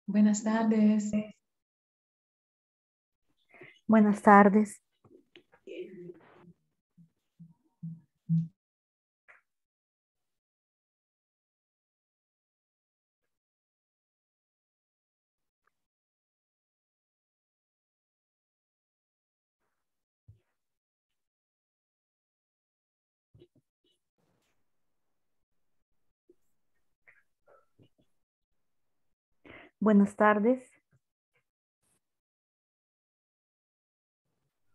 Buenas tardes. Buenas tardes. Buenas tardes.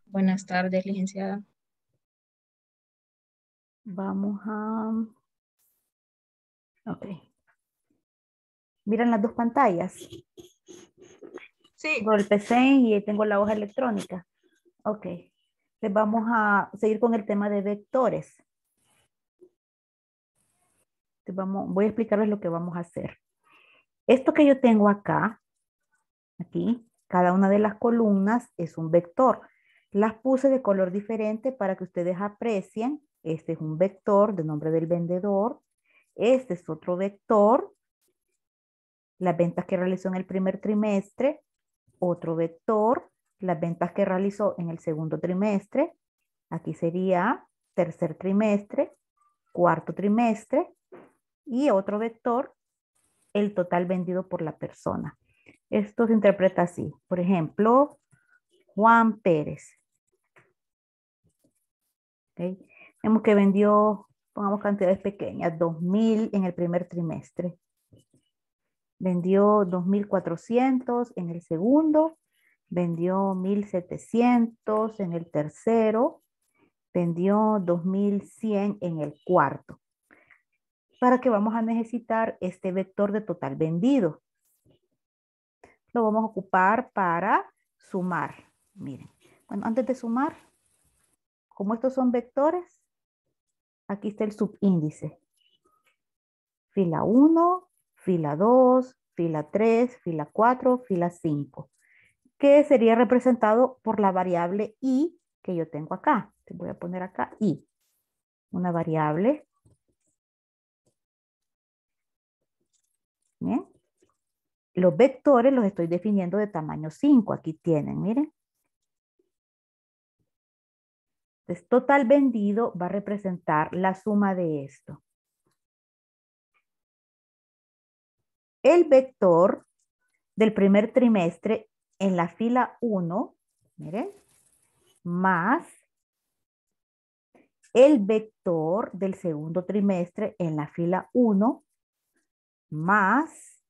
Buenas tardes, licenciada. Vamos a... Ok. ¿Miran las dos pantallas? Sí. Tengo el PC y tengo la hoja electrónica. Ok. Entonces vamos a seguir con el tema de vectores. Voy a explicarles lo que vamos a hacer. Esto que yo tengo acá, aquí, cada una de las columnas es un vector. Las puse de color diferente para que ustedes aprecien. Este es un vector de nombre del vendedor. Este es otro vector. Las ventas que realizó en el primer trimestre. Otro vector. Las ventas que realizó en el segundo trimestre. Aquí sería tercer trimestre, cuarto trimestre. Y otro vector, el total vendido por la persona. Esto se interpreta así. Por ejemplo, Juan Pérez. ¿Okay? Vemos que vendió, pongamos cantidades pequeñas, 2,000 en el primer trimestre. Vendió 2,400 en el segundo. Vendió 1,700 en el tercero. Vendió 2,100 en el cuarto. ¿Para qué vamos a necesitar este vector de total vendido? Lo vamos a ocupar para sumar. Miren, bueno, antes de sumar, como estos son vectores, aquí está el subíndice. Fila 1, fila 2, fila 3, fila 4, fila 5. Que sería representado por la variable i que yo tengo acá. Te voy a poner acá i. Una variable. ¿Bien? Los vectores los estoy definiendo de tamaño 5. Aquí tienen, miren. Entonces, total vendido va a representar la suma de esto. El vector del primer trimestre en la fila 1, miren, más el vector del segundo trimestre en la fila 1, más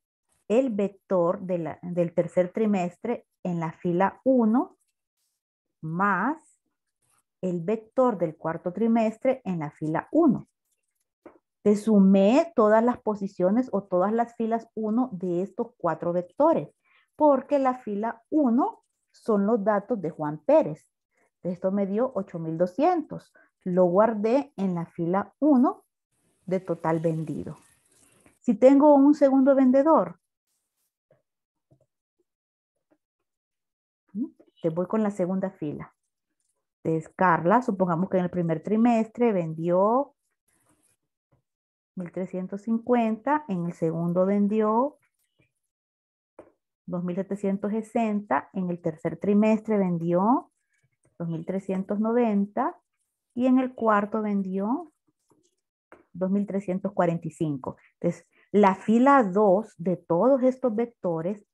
el vector del tercer trimestre en la fila 1, más el vector del cuarto trimestre en la fila 1. Te sumé todas las posiciones o todas las filas 1 de estos 4 vectores, porque la fila 1 son los datos de Juan Pérez. Esto me dio 8,200. Lo guardé en la fila 1 de total vendido. Si tengo un segundo vendedor, te voy con la segunda fila. Entonces, Carla, supongamos que en el primer trimestre vendió 1,350, en el segundo vendió 2,760, en el tercer trimestre vendió 2,390 y en el cuarto vendió 2,345. Entonces, la fila 2 de todos estos vectores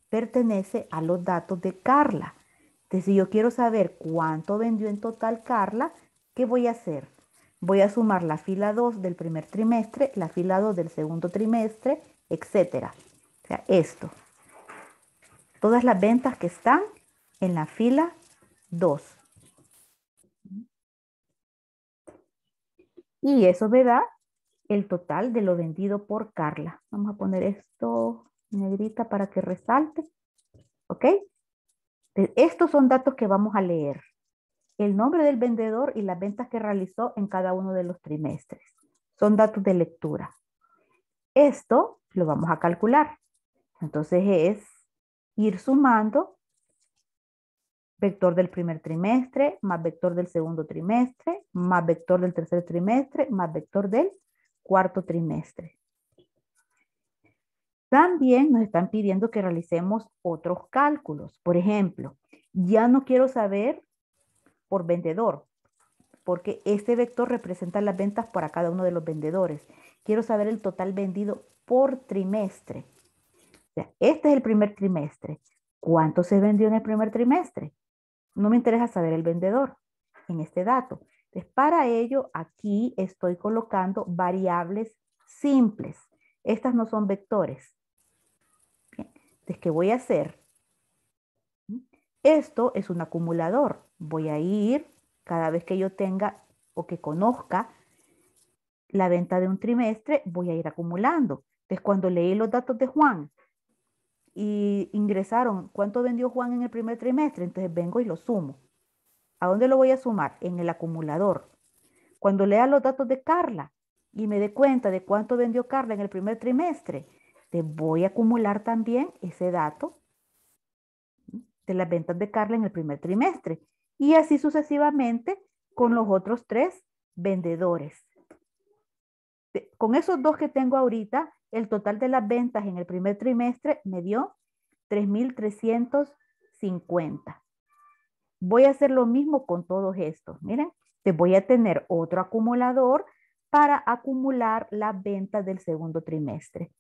pertenece a los datos de Carla. Entonces, si yo quiero saber cuánto vendió en total Carla, ¿qué voy a hacer? Voy a sumar la fila 2 del primer trimestre, la fila 2 del segundo trimestre, etcétera. O sea, esto. Todas las ventas que están en la fila 2. Y eso me da el total de lo vendido por Carla. Vamos a poner esto negrita para que resalte. ¿Ok? Estos son datos que vamos a leer. El nombre del vendedor y las ventas que realizó en cada uno de los trimestres. Son datos de lectura. Esto lo vamos a calcular. Entonces es ir sumando vector del primer trimestre, más vector del segundo trimestre, más vector del tercer trimestre, más vector del cuarto trimestre. También nos están pidiendo que realicemos otros cálculos. Por ejemplo, ya no quiero saber por vendedor, porque este vector representa las ventas para cada uno de los vendedores. Quiero saber el total vendido por trimestre. O sea, este es el primer trimestre. ¿Cuánto se vendió en el primer trimestre? No me interesa saber el vendedor en este dato. Entonces, para ello, aquí estoy colocando variables simples. Estas no son vectores. Bien. Entonces, ¿qué voy a hacer? Esto es un acumulador. Voy a ir cada vez que yo tenga o que conozca la venta de un trimestre, voy a ir acumulando. Entonces, cuando leí los datos de Juan y ingresaron cuánto vendió Juan en el primer trimestre, entonces vengo y lo sumo. ¿A dónde lo voy a sumar? En el acumulador. Cuando lea los datos de Carla y me dé cuenta de cuánto vendió Carla en el primer trimestre, te voy a acumular también ese dato de las ventas de Carla en el primer trimestre. Y así sucesivamente con los otros 3 vendedores. Con esos 2 que tengo ahorita, el total de las ventas en el primer trimestre me dio 3,350. Voy a hacer lo mismo con todos estos. Miren, te voy a tener otro acumulador para acumular las ventas del segundo trimestre.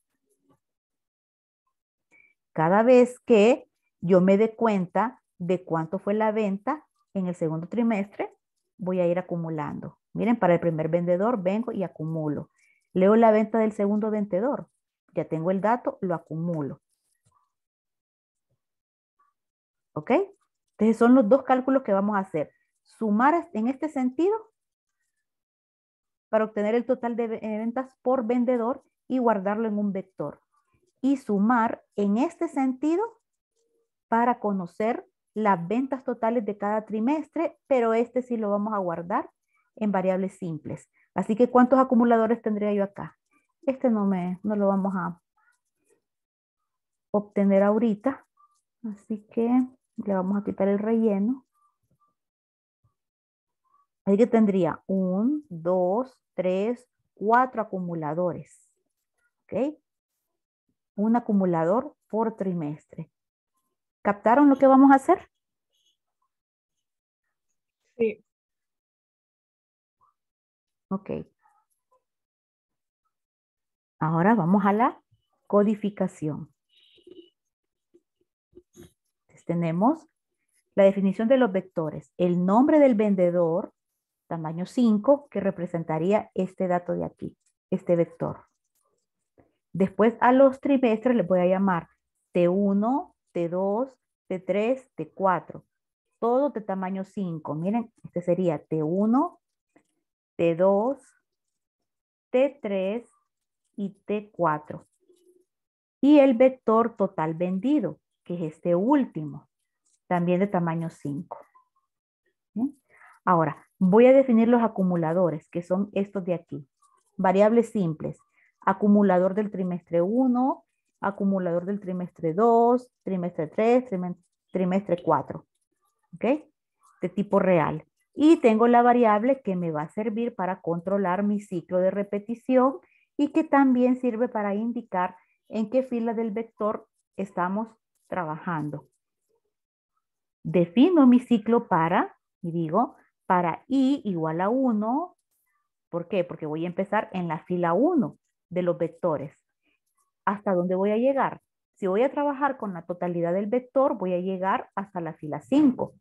Cada vez que yo me dé cuenta de cuánto fue la venta en el segundo trimestre, voy a ir acumulando. Miren, para el primer vendedor vengo y acumulo. Leo la venta del segundo vendedor. Ya tengo el dato, lo acumulo. ¿Ok? Entonces son los 2 cálculos que vamos a hacer. Sumar en este sentido para obtener el total de ventas por vendedor y guardarlo en un vector. Y sumar en este sentido para conocer las ventas totales de cada trimestre, pero este sí lo vamos a guardar en variables simples. Así que, ¿cuántos acumuladores tendría yo acá? Este no lo vamos a obtener ahorita. Así que le vamos a quitar el relleno. Así que tendría 1, 2, 3, 4 acumuladores. ¿Ok? Un acumulador por trimestre. ¿Captaron lo que vamos a hacer? Sí. Ok. Ahora vamos a la codificación. Entonces, tenemos la definición de los vectores. El nombre del vendedor, tamaño 5, que representaría este dato de aquí, este vector. Después a los trimestres les voy a llamar T1, T2, T3, T4. Todos de tamaño 5. Miren, este sería T1, T2, T3 y T4. Y el vector total vendido, que es este último, también de tamaño 5. ¿Bien? Ahora, voy a definir los acumuladores, que son estos de aquí. Variables simples. Acumulador del trimestre 1, acumulador del trimestre 2, trimestre 3, trimestre 4. ¿Ok? De tipo real. Y tengo la variable que me va a servir para controlar mi ciclo de repetición y que también sirve para indicar en qué fila del vector estamos trabajando. Defino mi ciclo para, y digo, para i igual a 1. ¿Por qué? Porque voy a empezar en la fila 1 de los vectores. ¿Hasta dónde voy a llegar? Si voy a trabajar con la totalidad del vector, voy a llegar hasta la fila 5.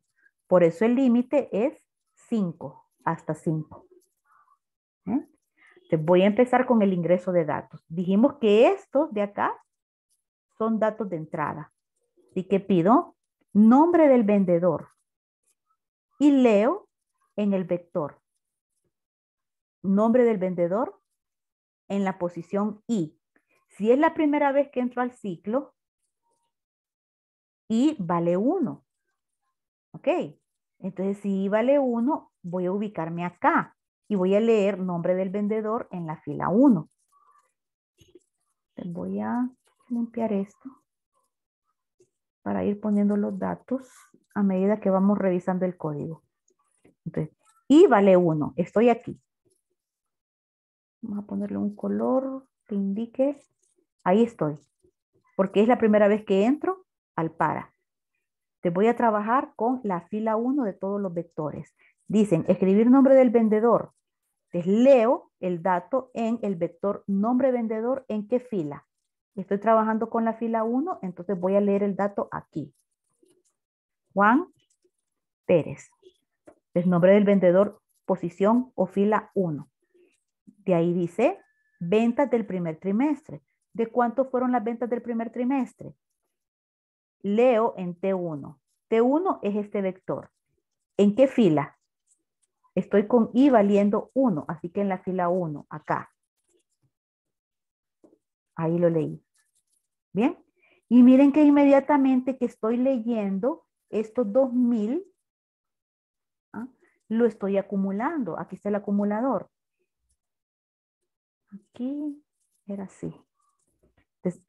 Por eso el límite es 5, hasta 5. Entonces voy a empezar con el ingreso de datos. Dijimos que estos de acá son datos de entrada. Así que pido nombre del vendedor y leo en el vector nombre del vendedor en la posición I. Si es la primera vez que entro al ciclo, I vale 1. ¿Ok? Entonces, si I vale 1, voy a ubicarme acá. y voy a leer nombre del vendedor en la fila 1. Voy a limpiar esto para ir poniendo los datos a medida que vamos revisando el código. Entonces, y vale 1. Estoy aquí. Vamos a ponerle un color que indique. Ahí estoy. Porque es la primera vez que entro al para. Te voy a trabajar con la fila 1 de todos los vectores. Dicen, escribir nombre del vendedor. Entonces, leo el dato en el vector nombre vendedor. ¿En qué fila? Estoy trabajando con la fila 1, entonces voy a leer el dato aquí. Juan Pérez. El nombre del vendedor, posición o fila 1. De ahí dice, ventas del primer trimestre. ¿De cuánto fueron las ventas del primer trimestre? Leo en T1. T1 es este vector. ¿En qué fila? Estoy con I valiendo 1, así que en la fila 1, acá. Ahí lo leí. ¿Bien? Y miren que inmediatamente que estoy leyendo estos 2000, ¿ah? Lo estoy acumulando. Aquí está el acumulador. Aquí era así. Entonces,